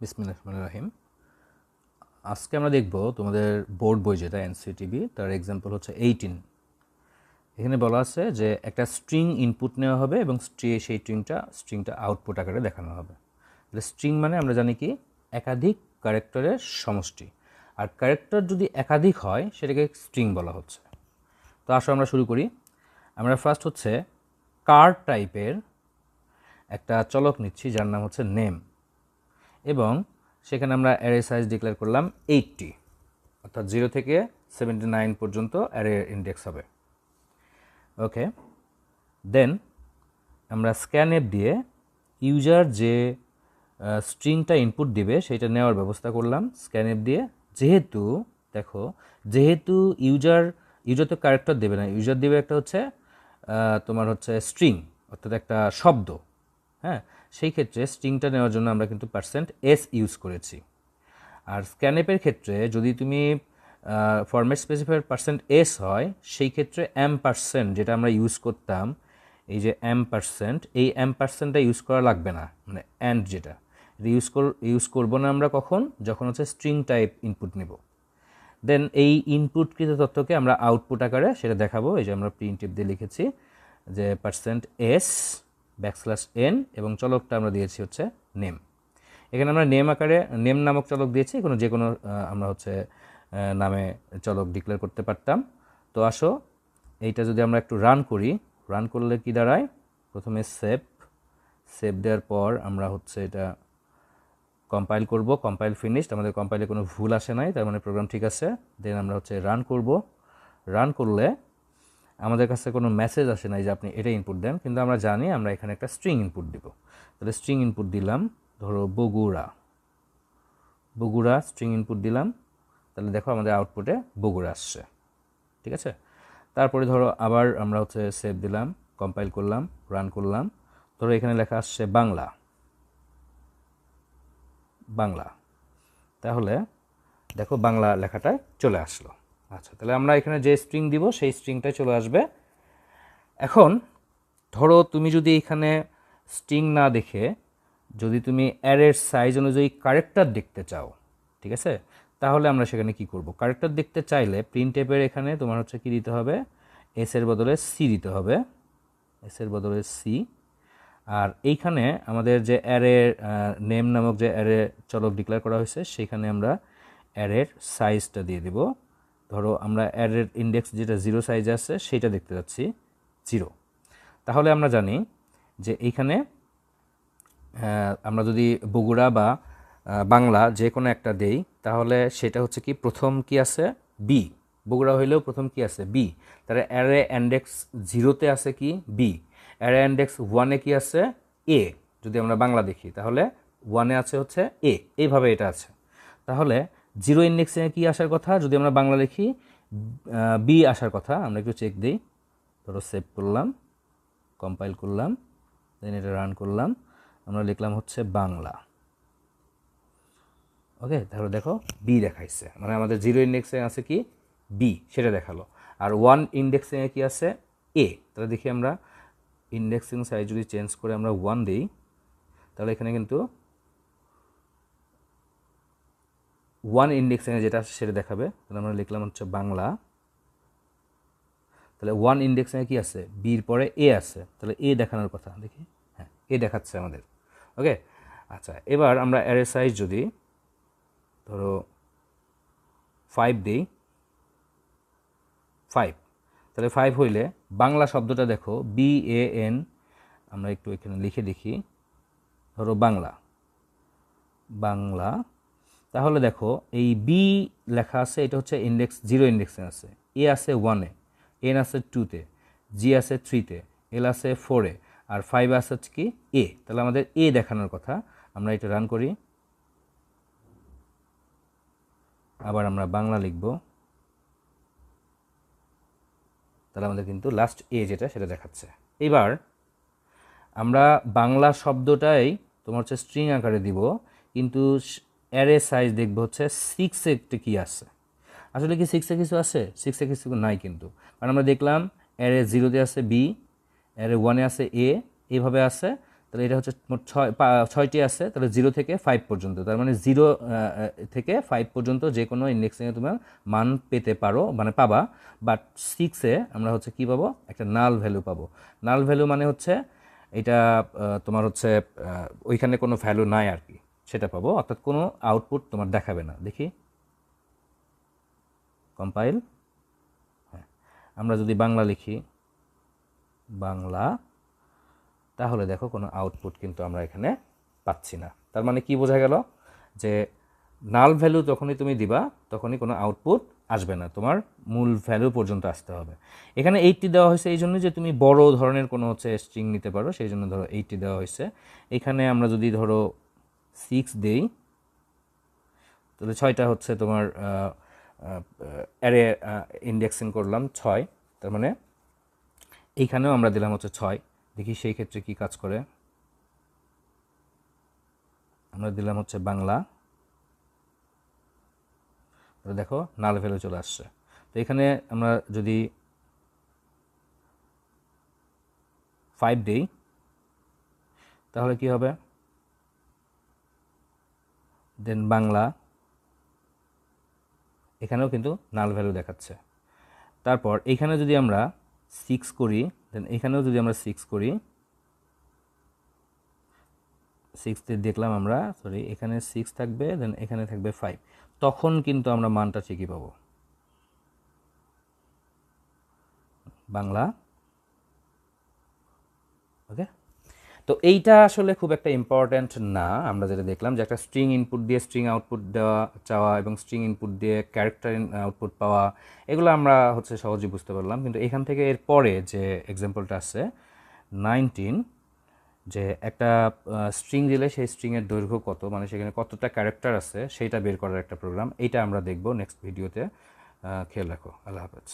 বিসমিল্লাহির রহমানির রহিম। আজকে আমরা দেখব তোমাদের বোর্ড বই যেটা এনসিটিবি, তার এক্সাম্পল হচ্ছে 18। এখানে বলা আছে যে একটা স্ট্রিং ইনপুট নেওয়া হবে এবং সেই স্ট্রিংটা আউটপুট আকারে দেখানো হবে। তাহলে স্ট্রিং মানে আমরা জানি কি একাধিক ক্যারেক্টারের সমষ্টি, আর ক্যারেক্টার যদি একাধিক হয় সেটাকে স্ট্রিং বলা হচ্ছে। তো আসো আমরা শুরু করি। আমরা ফার্স্ট হচ্ছে কার টাইপের একটা চলক নিচ্ছি যার নাম হচ্ছে নেম, এবং সেখানে আমরা অ্যারে সাইজ ডিক্লেয়ার করলাম 80, অর্থাৎ 0 থেকে 79 পর্যন্ত অ্যারে ইন্ডেক্স হবে। ওকে, দেন আমরা স্ক্যানএফ দিয়ে ইউজার যে স্ট্রিংটা ইনপুট দিবে সেটা নেওয়ার ব্যবস্থা করলাম স্ক্যানএফ দিয়ে। যেহেতু ইউজার তো ক্যারেক্টার দেবে না, ইউজার দেবে একটা হচ্ছে তোমার হচ্ছে স্ট্রিং, অর্থাৎ একটা শব্দ। হ্যাঁ, সেই ক্ষেত্রে স্ট্রিংটা নেওয়ার জন্য আমরা কিন্তু %s ইউজ করেছি। আর স্ক্যানএপের ক্ষেত্রে যদি তুমি ফরম্যাট স্পেসিফায়ার %s হয়, সেই ক্ষেত্রে %, যেটা আমরা ইউজ করতাম, এই যে এই %টা ইউজ করা লাগবে না, মানে অ্যান্ড যেটা ইউজ করবো না আমরা কখন, যখন হচ্ছে স্ট্রিং টাইপ ইনপুট নেব। দেন এই ইনপুটকৃত তথ্যকে আমরা আউটপুট আকারে সেটা দেখাবো। এই যে আমরা প্রিন্টএফ দিয়ে লিখেছি যে %s\n এবং চলকটা আমরা দিয়েছি হচ্ছে নেম। এখানে আমরা নেম নামক চলক দিয়েছি, যে কোনো আমরা হচ্ছে নামে চলক ডিক্লেয়ার করতে পারতাম। তো আসো এইটা যদি আমরা একটু রান করলে কি দাঁড়ায়, প্রথমে সেভ দেওয়ার পর আমরা হচ্ছে এটা কম্পাইল করব। কম্পাইল ফিনিশড, আমাদের কম্পাইলে কোনো ভুল আসে নাই, তার মানে প্রোগ্রাম ঠিক আছে। দেন আমরা হচ্ছে রান করব। রান করলে আমাদের কাছে কোনো মেসেজ আসে নাই যে আপনি এটা ইনপুট দেন, কিন্তু আমরা জানি আমরা এখানে একটা স্ট্রিং ইনপুট দিব। তাহলে স্ট্রিং ইনপুট দিলাম, ধরো বগুড়া স্ট্রিং ইনপুট দিলাম। তাহলে দেখো আমাদের আউটপুটে বগুড়া আসছে, ঠিক আছে। তারপরে ধরো আবার আমরা হচ্ছে সেভ দিলাম, কম্পাইল করলাম, রান করলাম। ধরো এখানে লেখা আসছে বাংলা। তাহলে দেখো বাংলা লেখাটায় চলে আসলো। আচ্ছা, তাহলে আমরা এখানে যে স্ট্রিং দিব সেই স্ট্রিংটাই চলে আসবে। এখন ধরো তুমি যদি এখানে স্ট্রিং না দেখে যদি তুমি অ্যারের সাইজ অনুযায়ী ক্যারেক্টার দেখতে চাও, ঠিক আছে, তাহলে আমরা সেখানে কি করব? ক্যারেক্টার দেখতে চাইলে প্রিন্টএফের এখানে তোমার হচ্ছে কি দিতে হবে, এর বদলে সি দিতে হবে, এর বদলে সি। আর এইখানে আমাদের যে অ্যারে নেম নামক যে অ্যারে চলক ডিক্লেয়ার করা হয়েছে, সেখানে আমরা অ্যারের সাইজটা দিয়ে দিব। ধরো আমরা অ্যারের ইন্ডেক্স যেটা 0 সাইজে আছে সেটা দেখতে যাচ্ছি 0। তাহলে আমরা জানি যে এইখানে আমরা যদি বগুড়া বা বাংলা যে কোনো একটা দেই, তাহলে সেটা হচ্ছে কি প্রথম কি আছে বি, বগুড়া হইলেও প্রথম কি আছে বি। তাহলে অ্যারে ইন্ডেক্স 0-তে আছে কি বি, অ্যারে ইন্ডেক্স 1-এ কি আছে এ। যদি আমরা বাংলা দেখি তাহলে 1-এ আছে হচ্ছে এ, এইভাবে এটা আছে। তাহলে 0 ইন্ডেক্সে কি আসার কথা, যদি আমরা বাংলা লিখি বি আসার কথা। আমরা একটু চেক দিই, ধরো সেভ করলাম, কম্পাইল করলাম, দেন এটা রান করলাম, আমরা লিখলাম হচ্ছে বাংলা। ওকে, তাহলে দেখো বি দেখাইছে, মানে আমাদের 0 ইন্ডেক্সে আছে কি বি, সেটা দেখালো। আর 1 ইন্ডেক্সে কি আছে এ। তাহলে দেখি আমরা ইন্ডেক্সিং সাইজ যদি চেঞ্জ করে আমরা 1 দিই, তাহলে এখানে কিন্তু 1 ইন্ডেক্সিং যেটা আছে সেটা দেখাবে। তাহলে আমরা লিখলাম হচ্ছে বাংলা। তাহলে 1 ইন্ডেক্সে কি আছে বির পরে এ আছে, তাহলে এ দেখানোর কথা। দেখি, হ্যাঁ এ দেখাচ্ছে আমাদের। ওকে, আচ্ছা, এবার আমরা অ্যারে সাইজ যদি ধরো 5 দিই, 5, তাহলে 5 হইলে বাংলা শব্দটা দেখো BAN, আমরা একটু এখানে লিখে দেখি, ধরো বাংলা। তাহলে দেখো এই বি লেখা আছে, এটা হচ্ছে ইন্ডেক্স 0 ইন্ডেক্সে আছে, এ আছে 1-এ, এন আছে 2-তে, জি আছে 3-তে, এল আছে 4-এ, আর 5 আছে হচ্ছে কি এ। তাহলে আমাদের এ দেখানোর কথা। আমরা এটা রান করি, আবার আমরা বাংলা লিখব, তাহলে আমাদের কিন্তু লাস্ট এ যেটা সেটা দেখাচ্ছে। এবার আমরা বাংলা শব্দটাই তোমার হচ্ছে স্ট্রিং আকারে দিব, কিন্তু অ্যারে সাইজ দেখবো হচ্ছে 6-এ একটা কি আছে। আসলে কি 6-এ কিছু আছে? 6-এ কিছু নাই কিন্তু, কারণ আমরা দেখলাম অ্যারে 0-তে আছে বি, অ্যারে 1-এ আছে এ, এইভাবে আছে। তাহলে এটা হচ্ছে মোট 6টি আছে, তাহলে 0 থেকে 5 পর্যন্ত, তার মানে 0 থেকে 5 পর্যন্ত যে কোনো ইন্ডেক্সিংয়ে তোমার মান পেতে পারো, মানে পাবা। বাট 6-এ আমরা হচ্ছে কী পাবো, একটা নাল ভ্যালু পাবো। নাল ভ্যালু মানে হচ্ছে এটা তোমার হচ্ছে ওইখানে কোনো ভ্যালু নাই আর কি, সেটা পাবো, অর্থাৎ কোনো আউটপুট তোমার দেখাবে না। দেখি কম্পাইল, হ্যাঁ, আমরা যদি বাংলা লিখি বাংলা, তাহলে দেখো কোনো আউটপুট কিন্তু আমরা এখানে পাচ্ছি না। তার মানে কি বোঝা গেল, যে নাল ভ্যালু যখনই তুমি দিবা তখনই কোনো আউটপুট আসবে না, তোমার মূল ভ্যালু পর্যন্ত আসতে হবে। এখানে 80 দেওয়া হয়েছে এই জন্য যে তুমি বড় ধরনের কোনো হচ্ছে স্ট্রিং নিতে পারো, সেই জন্য ধরো 80 দেওয়া হয়েছে। এখানে আমরা যদি ধরো 6 দেই, তাহলে 6টা হচ্ছে তোমার অ্যারে ইন্ডেক্সিং করলাম 6, তার মানে এইখানেও আমরা দিলাম হচ্ছে 6। দেখি সেই ক্ষেত্রে কি কাজ করে। আমরা দিলাম হচ্ছে বাংলা, দেখো নাল ভ্যালু চলে আসছে। তো এখানে আমরা যদি 5 দেই তাহলে কি হবে, দেন বাংলা, এখানেও কিন্তু নাল ভ্যালু দেখাচ্ছে। তারপর এইখানে যদি আমরা 6 করি, দেন এখানেও যদি আমরা 6 করি, 6তে দেখলাম আমরা, সরি এখানে 6 থাকবে, দেন এখানে থাকবে 5, তখন কিন্তু আমরা মানটা ঠিকই পাবো, বাংলা। ওকে, তো এইটা আসলে খুব একটা ইম্পর্ট্যান্ট না। আমরা যেটা দেখলাম যে একটা স্ট্রিং ইনপুট দিয়ে স্ট্রিং আউটপুট দেওয়া চাওয়া এবং স্ট্রিং ইনপুট দিয়ে ক্যারেক্টার আউটপুট পাওয়া, এগুলো আমরা হচ্ছে সহজেই বুঝতে পারলাম। কিন্তু এখান থেকে এর পরে যে এক্সাম্পলটা আছে 19, যে একটা স্ট্রিং দিলে সেই স্ট্রিংয়ের দৈর্ঘ্য কত, মানে সেখানে কতটা ক্যারেক্টার আছে সেইটা বের করার একটা প্রোগ্রাম, এইটা আমরা দেখব নেক্সট ভিডিওতে। খেয়াল রাখো, আল্লাহ হাফেজ।